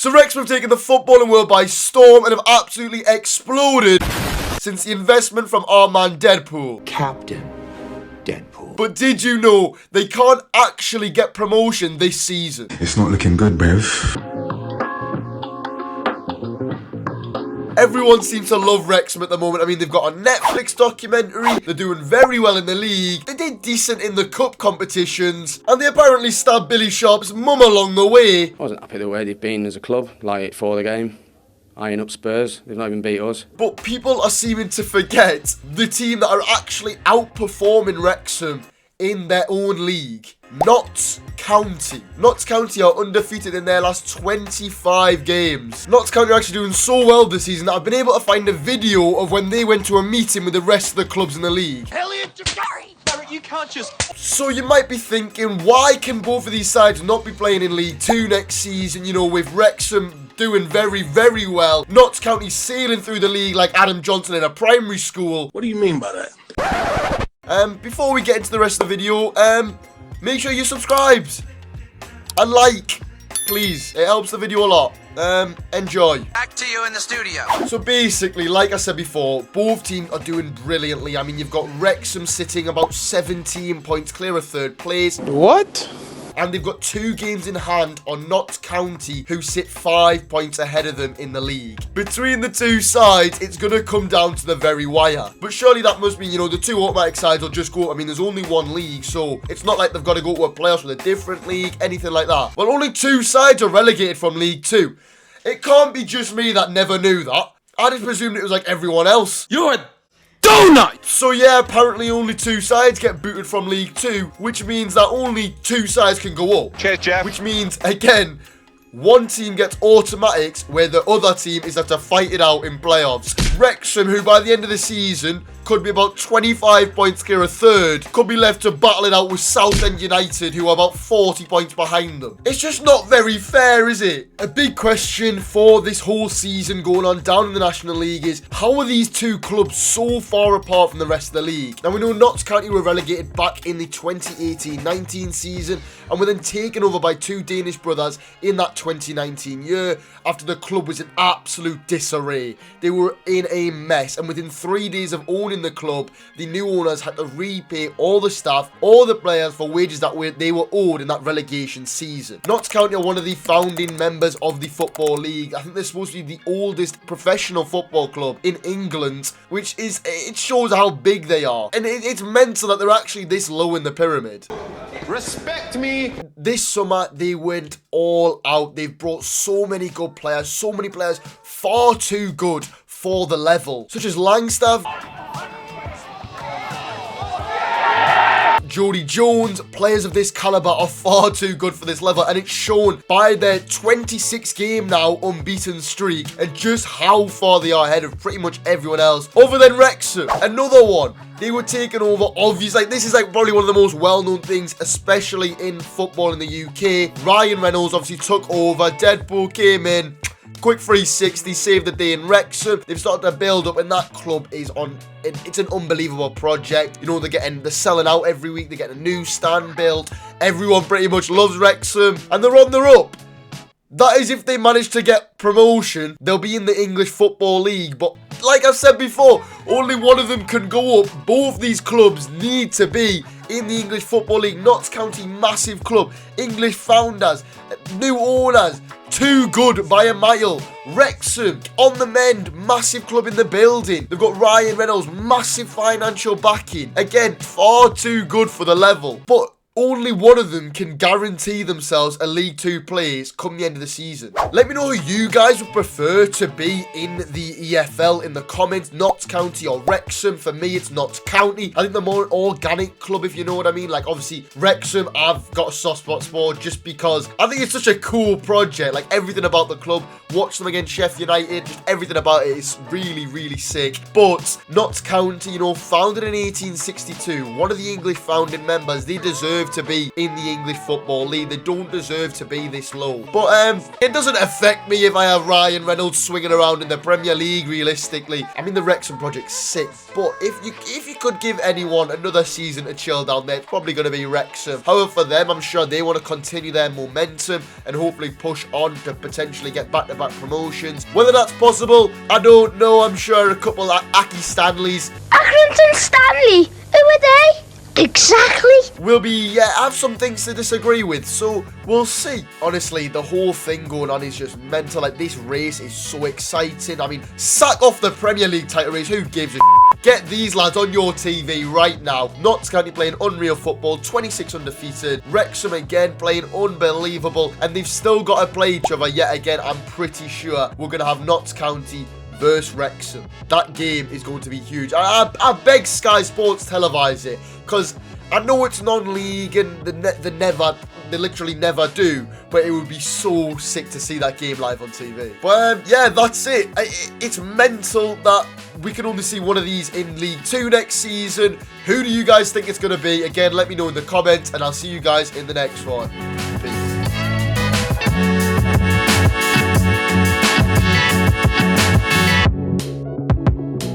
So Wrexham have taken the footballing world by storm and have absolutely exploded since the investment from our man Deadpool. Captain Deadpool. But did you know they can't actually get promotion this season? It's not looking good, Bev. Everyone seems to love Wrexham at the moment. I mean, they've got a Netflix documentary. They're doing very well in the league. They did decent in the cup competitions. And they apparently stabbed Billy Sharp's mum along the way. I wasn't happy the way they've been as a club, like for the game. Eyeing up Spurs. They've not even beat us. But people are seeming to forget the team that are actually outperforming Wrexham in their own league. Notts County. Notts County are undefeated in their last 25 games. Notts County are actually doing so well this season that I've been able to find a video of when they went to a meeting with the rest of the clubs in the league. Elliot, Barry, you can't just... So you might be thinking, why can both of these sides not be playing in League 2 next season, you know, with Wrexham doing very, very well, Notts County sailing through the league like Adam Johnson in a primary school. What do you mean by that? Before we get into the rest of the video, make sure you subscribe and like, please. It helps the video a lot. Enjoy. Back to you in the studio. So basically, like I said before, both teams are doing brilliantly. I mean, you've got Wrexham sitting about 17 points clear of third place. What? And they've got 2 games in hand on Notts County, who sit 5 points ahead of them in the league. Between the two sides, it's going to come down to the very wire. But surely that must mean, you know, the 2 automatic sides will just go. I mean, there's only 1 league, so it's not like they've got to go to a playoffs with a different league, anything like that. Well, only 2 sides are relegated from League 2. It can't be just me that never knew that. I just presumed it was like everyone else. You're a donut! So yeah, apparently only 2 sides get booted from League 2, which means that only 2 sides can go up. Cheers, Jeff. Which means, again, one team gets automatics where the other team is have to fight it out in playoffs. Wrexham, who by the end of the season could be about 25 points clear of third, could be left to battle it out with Southend United, who are about 40 points behind them. It's just not very fair, is it? A big question for this whole season going on down in the National League is, how are these 2 clubs so far apart from the rest of the league? Now, we know Notts County were relegated back in the 2018-19 season and were then taken over by 2 Danish brothers in that 2019 year after the club was in absolute disarray. They were in a mess, and within 3 days of owning the club, the new owners had to repay all the staff, all the players for wages that they were owed in that relegation season. Notts County are one of the founding members of the Football League. I think they're supposed to be the oldest professional football club in England, which is, it shows how big they are. And it's mental that they're actually this low in the pyramid. Respect me! This summer, they went all out. They've brought so many good players, so many players far too good for the level, such as Langstaff, Jody Jones. Players of this caliber are far too good for this level, and it's shown by their 26 game now unbeaten streak and just how far they are ahead of pretty much everyone else other than Wrexham. Another one, they were taken over, obviously, like, this is like probably one of the most well-known things, especially in football in the UK. Ryan Reynolds obviously took over, Deadpool came in, quick 360, saved the day in Wrexham. They've started to build up, and that club is on, it's an unbelievable project. You know, they're selling out every week, they're getting a new stand built. Everyone pretty much loves Wrexham, and they're on the up. That is if they manage to get promotion, they'll be in the English Football League. But like I've said before, only one of them can go up. Both these clubs need to be in the English Football League. Notts County, massive club. English founders, new owners, too good by a mile. Wrexham, on the mend, massive club in the building. They've got Ryan Reynolds, massive financial backing. Again, far too good for the level. But only one of them can guarantee themselves a League 2 place come the end of the season. Let me know who you guys would prefer to be in the EFL in the comments. Notts County or Wrexham. For me, it's Notts County. I think the more organic club, if you know what I mean. Like, obviously, Wrexham, I've got a soft spot for just because I think it's such a cool project. Like, everything about the club. Watch them against Sheffield United. Just everything about it is really, really sick. But Notts County, you know, founded in 1862. One of the English founding members. They deserve deserve to be in the English Football League. They don't deserve to be this low. But it doesn't affect me if I have Ryan Reynolds swinging around in the Premier League, realistically. I mean, the Wrexham project's sick, but if you could give anyone another season to chill down there, it's probably going to be Wrexham. However, for them, I'm sure they want to continue their momentum and hopefully push on to potentially get back-to-back promotions. Whether that's possible, I don't know. I'm sure a couple of Aki Stanleys. Accrington Stanley? Who are they? Exactly. Will be, have some things to disagree with, so we'll see. Honestly, the whole thing going on is just mental. Like, this race is so exciting. I mean, sack off the Premier League title race. Who gives a Get these lads on your TV right now. Notts County playing unreal football, 26 undefeated. Wrexham again playing unbelievable, and they've still got to play each other yet again. I'm pretty sure we're going to have Notts County versus Wrexham. That game is going to be huge. I beg Sky Sports televise it, because I know it's non-league and they literally never do, but it would be so sick to see that game live on TV. But yeah, that's it. It's mental that we can only see one of these in League 2 next season. Who do you guys think it's going to be? Again, let me know in the comments, and I'll see you guys in the next one.